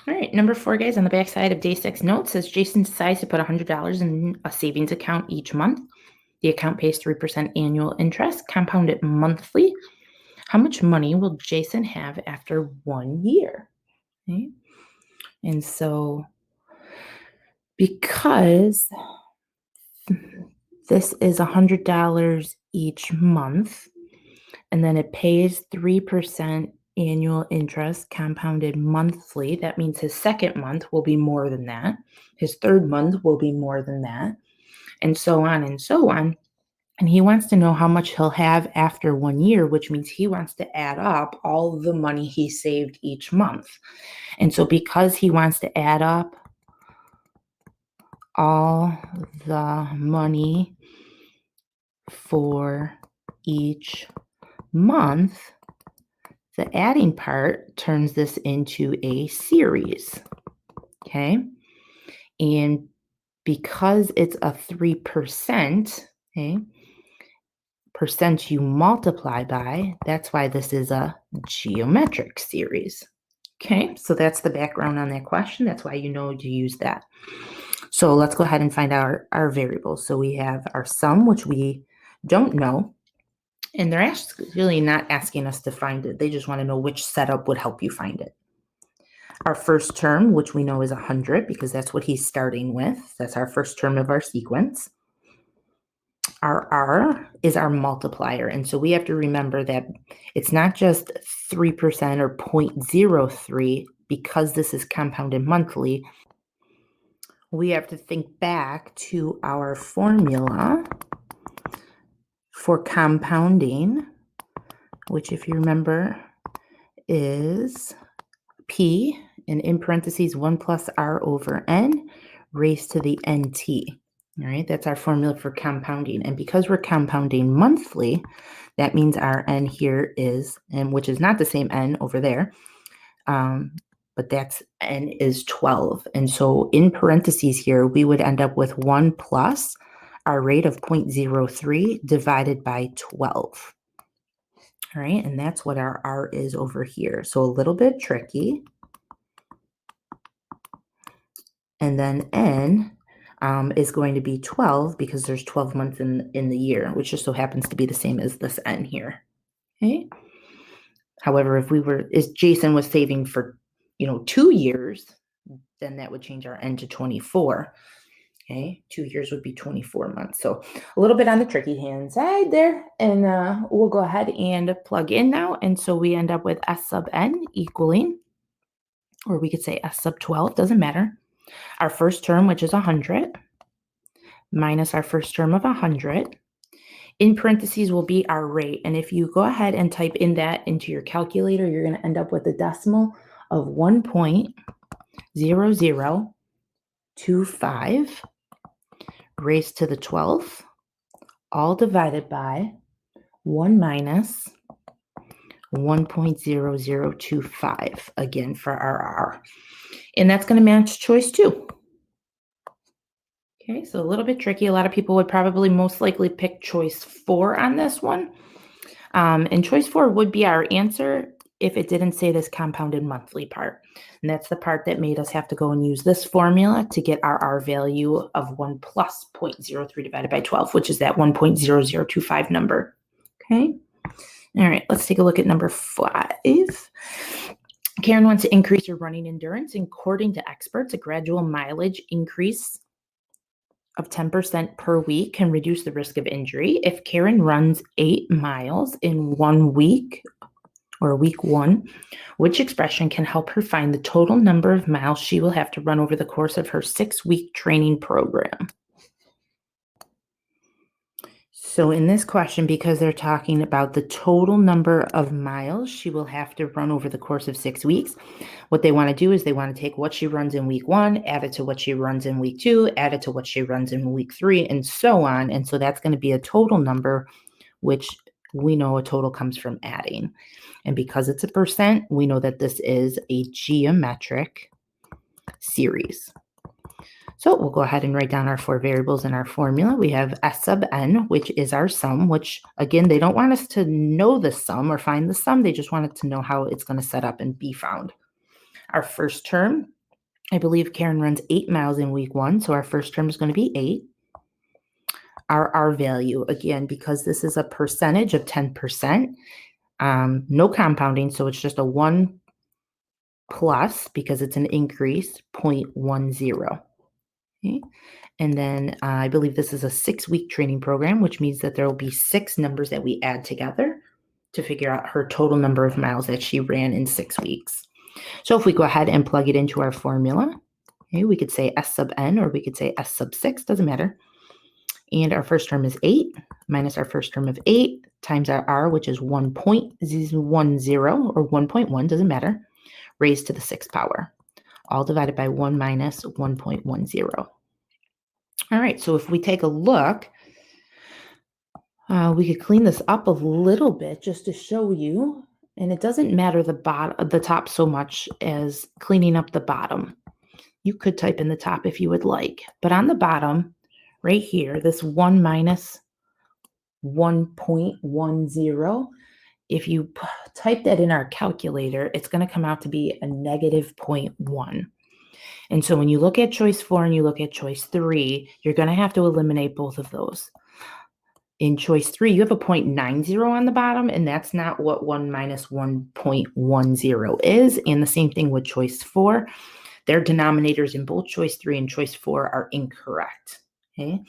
All right, number 4, guys, on the back side of day 6 note says Jason decides to put $100 in a savings account each month. The account pays 3% annual interest, compounded monthly. How much money will Jason have after 1 year? Okay. And so because this is $100 each month, and then it pays 3% annual interest compounded monthly. That means his second month will be more than that. His third month will be more than that, and so on and so on. And he wants to know how much he'll have after 1 year, which means he wants to add up all the money he saved each month. And so because he wants to add up all the money for each month, the adding part turns this into a series, okay? And because it's a 3%, okay, percent you multiply by, that's why this is a geometric series. Okay, so that's the background on that question. That's why you know to use that. So let's go ahead and find out our variables. So we have our sum, which we don't know. And they're really not asking us to find it. They just want to know which setup would help you find it. Our first term, which we know is 100 because that's what he's starting with. That's our first term of our sequence. Our R is our multiplier. And so we have to remember that it's not just 3% or 0.03 because this is compounded monthly. We have to think back to our formula for compounding, which if you remember is P, and in parentheses 1 plus R over N raised to the NT. All right, that's our formula for compounding. And because we're compounding monthly, that means our N here is, and which is not the same N over there, but that's N is 12. And so in parentheses here, we would end up with 1 plus our rate of 0.03 divided by 12. All right, and that's what our R is over here. So a little bit tricky. And then N is going to be 12 because there's 12 months in the year, which just so happens to be the same as this N here. Okay. However, if Jason was saving for, 2 years, then that would change our N to 24. Okay. 2 years would be 24 months. So a little bit on the tricky hand side there. And we'll go ahead and plug in now. And so we end up with S sub N equaling, or we could say S sub 12, doesn't matter. Our first term, which is 100, minus our first term of 100. In parentheses will be our rate. And if you go ahead and type in that into your calculator, you're going to end up with a decimal of 1.0025 raised to the 12th, all divided by 1 minus 1.0025, again for our R. And that's going to match choice 2. Okay, so a little bit tricky. A lot of people would probably most likely pick choice 4 on this one. And choice 4 would be our answer if it didn't say this compounded monthly part. And that's the part that made us have to go and use this formula to get our R value of 1 plus 0.03 divided by 12, which is that 1.0025 number. Okay. All right, let's take a look at number 5. Karen wants to increase your running endurance. According to experts, a gradual mileage increase of 10% per week can reduce the risk of injury. If Karen runs 8 miles in 1 week, or week 1, which expression can help her find the total number of miles she will have to run over the course of her 6-week training program? So in this question, because they're talking about the total number of miles she will have to run over the course of 6 weeks, what they want to do is they want to take what she runs in week 1, add it to what she runs in week 2, add it to what she runs in week 3, and so on. And so that's going to be a total number, which we know a total comes from adding. And because it's a percent, we know that this is a geometric series. So we'll go ahead and write down our 4 variables in our formula. We have S sub N, which is our sum, which again, they don't want us to know the sum or find the sum. They just want us to know how it's going to set up and be found. Our first term I believe Karen runs 8 miles in week 1, so our first term is going to be 8. Our R value, again, because this is a percentage of 10%, no compounding, so it's just a 1 plus, because it's an increase, 0.10. Okay. And then I believe this is a 6-week training program, which means that there will be 6 numbers that we add together to figure out her total number of miles that she ran in 6 weeks. So if we go ahead and plug it into our formula, okay, we could say S sub n, or we could say S sub 6, doesn't matter. And our first term is 8 minus our first term of 8 times our R, which is 1.10 or 1.1, doesn't matter, raised to the 6th power, all divided by 1 minus 1.10. All right, so if we take a look, we could clean this up a little bit just to show you, and it doesn't matter the top so much as cleaning up the bottom. You could type in the top if you would like, but on the bottom, right here, this 1 minus 1.10, if you type that in our calculator, it's going to come out to be a negative 0.1. And so when you look at choice 4 and you look at choice 3, you're going to have to eliminate both of those. In choice 3, you have a 0.90 on the bottom, and that's not what 1 minus 1.10 is. And the same thing with choice 4. Their denominators in both choice 3 and choice 4 are incorrect. Okay?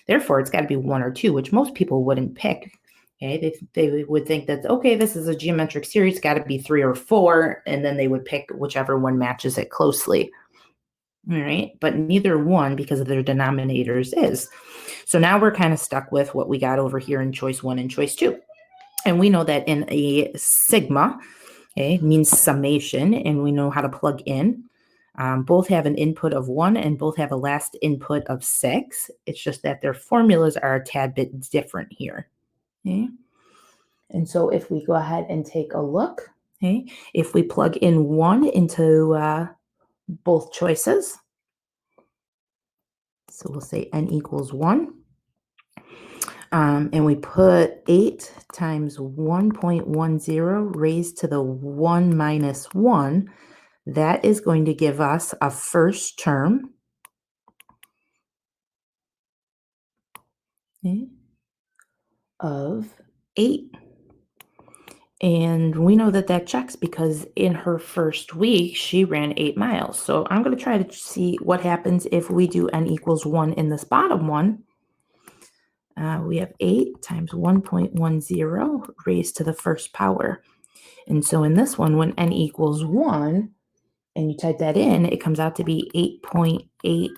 Therefore, it's got to be 1 or 2, which most people wouldn't pick. Okay? They would think that, okay, this is a geometric series, it's got to be 3 or 4, and then they would pick whichever one matches it closely. All right, but neither one, because of their denominators, is. So now we're kind of stuck with what we got over here in choice 1 and choice 2. And we know that in a sigma, okay, means summation, and we know how to plug in. Both have an input of 1 and both have a last input of 6. It's just that their formulas are a tad bit different here. Okay? And so if we go ahead and take a look, okay, if we plug in 1 into both choices, so we'll say n equals 1. And we put 8 times 1.10 raised to the 1 minus 1. That is going to give us a first term, okay, of 8. And we know that that checks because in her first week, she ran 8 miles. So I'm going to try to see what happens if we do n equals 1 in this bottom one. We have 8 times 1.10 raised to the first power. And so in this one, when n equals 1, and you type that in, it comes out to be 8.8 ...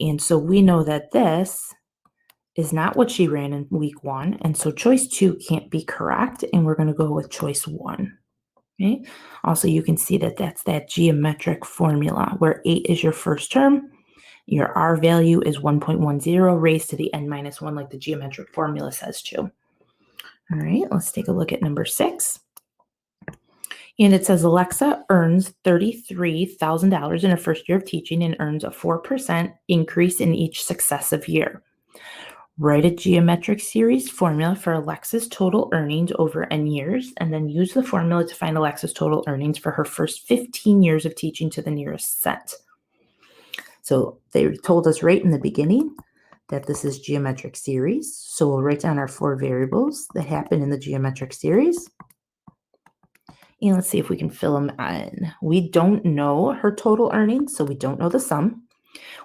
And so we know that this is not what she ran in week 1. And so choice 2 can't be correct. And we're going to go with choice 1. Okay. Also, you can see that that's that geometric formula where 8 is your first term. Your R value is 1.10 raised to the n minus 1, like the geometric formula says to. All right, let's take a look at number 6. And it says Alexa earns $33,000 in her first year of teaching and earns a 4% increase in each successive year. Write a geometric series formula for Alexa's total earnings over n years, and then use the formula to find Alexa's total earnings for her first 15 years of teaching to the nearest cent. So they told us right in the beginning that this is geometric series. So we'll write down our 4 variables that happen in the geometric series. And let's see if we can fill them in. We don't know her total earnings, so we don't know the sum.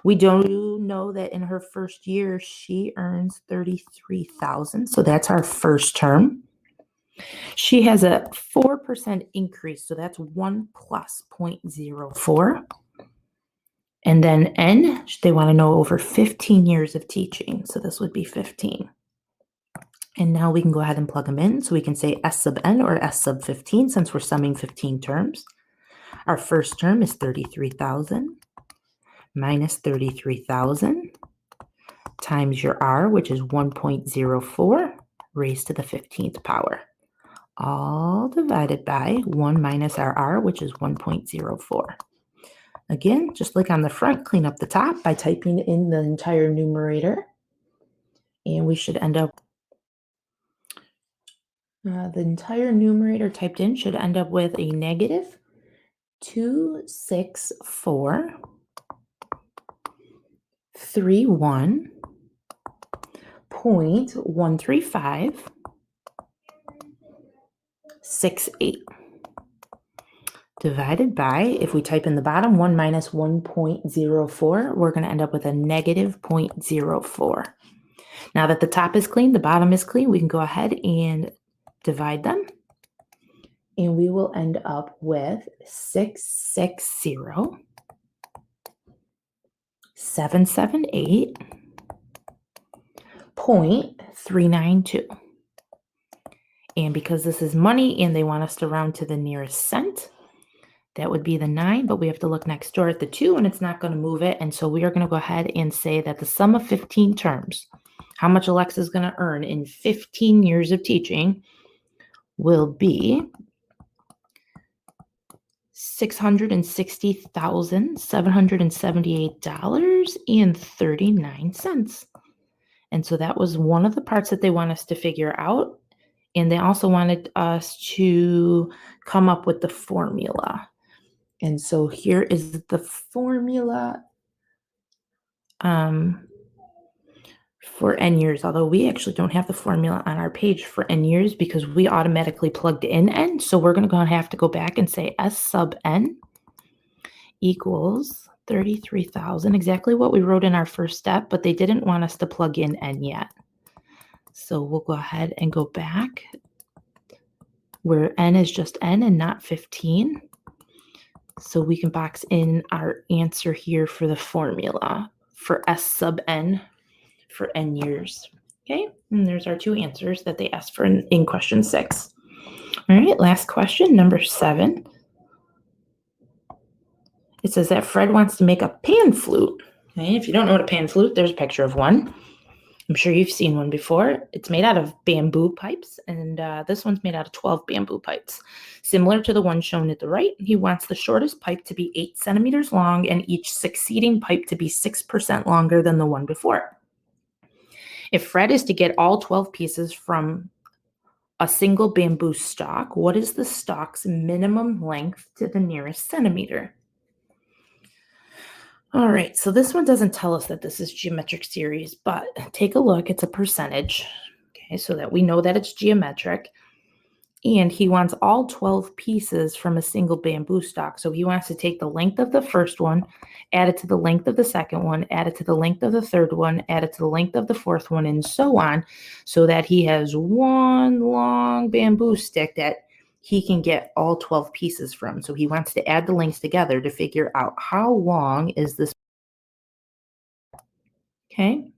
We do know that in her first year, she earns $33,000. So that's our first term. She has a 4% increase, so that's 1 plus 0.04. And then N, they want to know over 15 years of teaching. So this would be 15. And now we can go ahead and plug them in. So we can say S sub N or S sub 15 since we're summing 15 terms. Our first term is 33,000 minus 33,000 times your R, which is 1.04 raised to the 15th power, all divided by 1 minus our R, which is 1.04. Again, just like on the front, clean up the top by typing in the entire numerator. And we should end up, the entire numerator typed in should end up with a negative 264 31.13568 divided by, if we type in the bottom, 1 minus 1.04, we're going to end up with a negative 0.04. Now that the top is clean, the bottom is clean, we can go ahead and divide them. And we will end up with 660,778.392. And because this is money and they want us to round to the nearest cent, that would be the 9, but we have to look next door at the 2 and it's not going to move it. And so we are going to go ahead and say that the sum of 15 terms, how much Alexa is going to earn in 15 years of teaching, will be $660,778.39. And so that was one of the parts that they want us to figure out. And they also wanted us to come up with the formula. And so here is the formula for n years, although we actually don't have the formula on our page for n years because we automatically plugged in n. So we're going to have to go back and say S sub n equals 33,000, exactly what we wrote in our first step, but they didn't want us to plug in n yet. So we'll go ahead and go back where n is just n and not 15. So we can box in our answer here for the formula for S sub n for n years. Okay, and there's our two answers that they asked for in question 6. All right, last question, number 7. It says that Fred wants to make a pan flute. Okay, if you don't know what a pan flute, there's a picture of one. I'm sure you've seen one before. It's made out of bamboo pipes, and this one's made out of 12 bamboo pipes. Similar to the one shown at the right, he wants the shortest pipe to be 8 centimeters long and each succeeding pipe to be 6% longer than the one before. If Fred is to get all 12 pieces from a single bamboo stalk, what is the stalk's minimum length to the nearest centimeter? All right, so this one doesn't tell us that this is geometric series, but take a look. It's a percentage, okay, so that we know that it's geometric. And he wants all 12 pieces from a single bamboo stalk. So he wants to take the length of the first one, add it to the length of the second one, add it to the length of the third one, add it to the length of the fourth one, and so on, so that he has one long bamboo stick that he can get all 12 pieces from. So he wants to add the lengths together to figure out how long is this. Okay.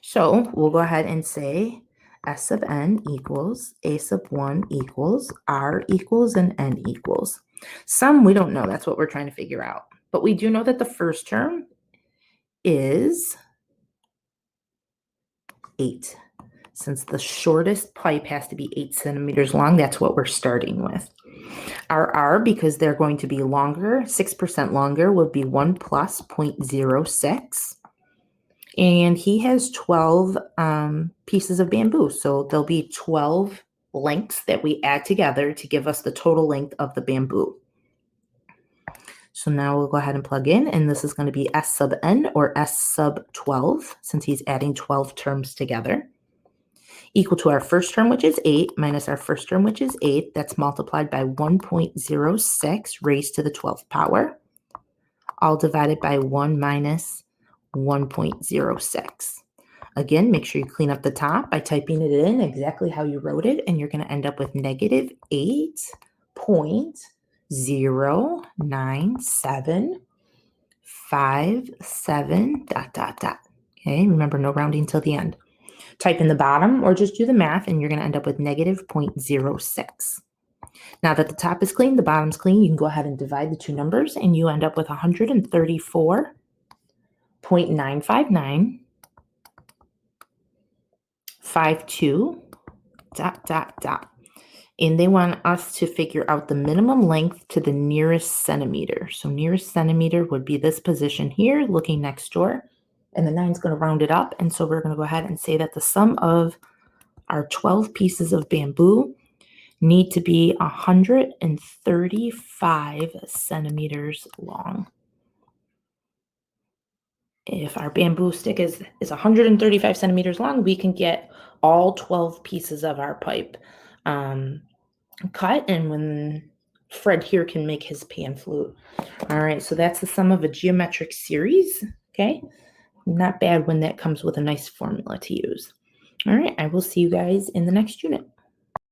So we'll go ahead and say S sub n equals A sub 1 equals R equals and n equals. Some we don't know. That's what we're trying to figure out. But we do know that the first term is 8. Since the shortest pipe has to be 8 centimeters long, that's what we're starting with. Our R, because they're going to be longer, 6% longer, would be 1 plus 0.06. And he has 12 pieces of bamboo. So there'll be 12 lengths that we add together to give us the total length of the bamboo. So now we'll go ahead and plug in, and this is going to be S sub n or S sub 12, since he's adding 12 terms together, equal to our first term, which is 8, minus our first term, which is 8. That's multiplied by 1.06 raised to the 12th power, all divided by 1 minus 1.06. Again, make sure you clean up the top by typing it in exactly how you wrote it, and you're going to end up with negative 8.09757 ... Okay, remember no rounding till the end. Type in the bottom or just do the math, and you're going to end up with negative 0.06. Now that the top is clean, the bottom's clean, you can go ahead and divide the two numbers, and you end up with 134.959 52 ... And they want us to figure out the minimum length to the nearest centimeter. So nearest centimeter would be this position here, looking next door, and the 9 is going to round it up. And so we're going to go ahead and say that the sum of our 12 pieces of bamboo need to be 135 centimeters long. If our bamboo stick is 135 centimeters long, we can get all 12 pieces of our pipe cut, and when Fred here can make his pan flute. All right, so that's the sum of a geometric series, okay? Not bad when that comes with a nice formula to use. All right, I will see you guys in the next unit.